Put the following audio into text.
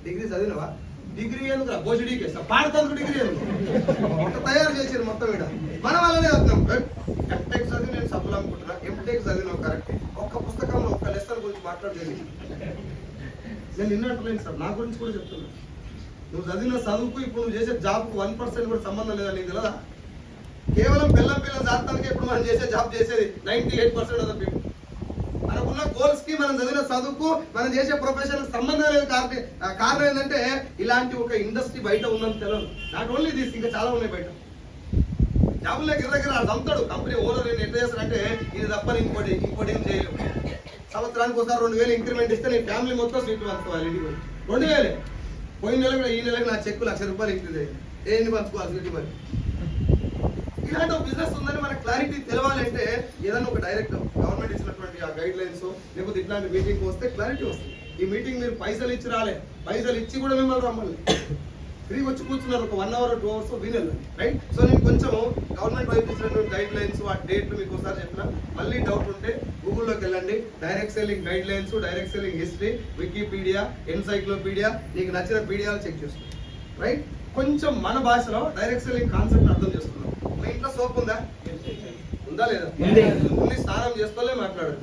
Degree చదివినవా? Degree ఎందుకు భోజడీకే పాడతాను degree ఎందుకు తయారు చేసారు మొత్తం ఇక్కడ మన వల్లనే అవుతున్నాం. ఎంటెక్ చదివి నేను సబ్బులు అనుకుంటున్నా, ఎంటెక్ చదివినావు కరెక్ట్. ఒక్క పుస్తకంలో ఒక్క లెసన్ గురించి మాట్లాడలేదు. నేను నిన్నట్లేదు సార్, నా గురించి కూడా చెప్తున్నా. నువ్వు చదివిన చదువుకు ఇప్పుడు నువ్వు చేసే జాబ్కు 1% కూడా సంబంధం లేదా నీకు తెలియదా? కేవలం పిల్లల జాతకానికి ఇప్పుడు మనం చేసే జాబ్ చేసేది 98% ఆఫ్ ద పీపుల్. మనకున్న గోల్స్ కి మనం చదివిన చదువుకు మనం చేసే ప్రొఫెషన్ సంబంధం లేదు. కారణం ఏంటంటే ఇలాంటి ఒక ఇండస్ట్రీ బయట ఉందని తెలియదు. నాట్ ఓన్లీ దిస్, ఇంకా చాలా ఉన్నాయి బయట. జాబుల్లోకి దగ్గర చంపుతాడు కంపెనీ ఓనర్. నేను ఎట్లా చేస్తానంటే ఇది తప్పని ఇంకోటి ఏం చేయలేము. సంవత్సరానికి ఒకసారి 2000 ఇంక్రిమెంట్ ఇస్తే నీ ఫ్యామిలీ మొత్తం సీట్లు పంచుకోవాలి. ఇంటికి 2000 పోయిన నెలకు ఈ నెలకు నా చెక్కు ₹1,00,000 ఇంక్రీజ్ అయ్యింది. ఏంటి పంచుకోవాలి సీట్లు మరి? ఇలాంటి బిజినెస్ ఉందని మనకు క్లారిటీ తెలవాలంటే ఏదైనా ఒక డైరెక్ట్ గవర్నమెంట్ ఇచ్చినటువంటి ఆ గైడ్ లైన్స్ లేకపోతే ఇట్లాంటి మీటింగ్ వస్తే క్లారిటీ వస్తుంది. ఈ మీటింగ్ మీరు పైసలు ఇచ్చి రాలే, పైసలు ఇచ్చి కూడా మిమ్మల్ని రమ్మల్ని ఫ్రీగా వచ్చి కూర్చున్నారు. ఒక 1 hour 2 hours వినెళ్ళండి, రైట్? సో నేను కొంచెం గవర్నమెంట్ వైపు ఇచ్చినటువంటి గైడ్ లైన్స్ ఆ డేట్లు మీకు ఒకసారి చెప్పిన. మళ్ళీ డౌట్ ఉంటే గూగుల్లోకి వెళ్ళండి. Direct selling guide lines, direct selling history, Wikipedia, encyclopaedia, నీకు నచ్చిన పీడియాలు చెక్ చేసుకోండి, రైట్? కొంచెం మన భాషలో డైరెక్ట్ సెల్లింగ్ కాన్సెప్ట్ అర్థం చేసుకున్నాం. మీ ఇంట్లో సోప్ ఉందా లేదా? స్నానం చేసుకోలే మాట్లాడండి.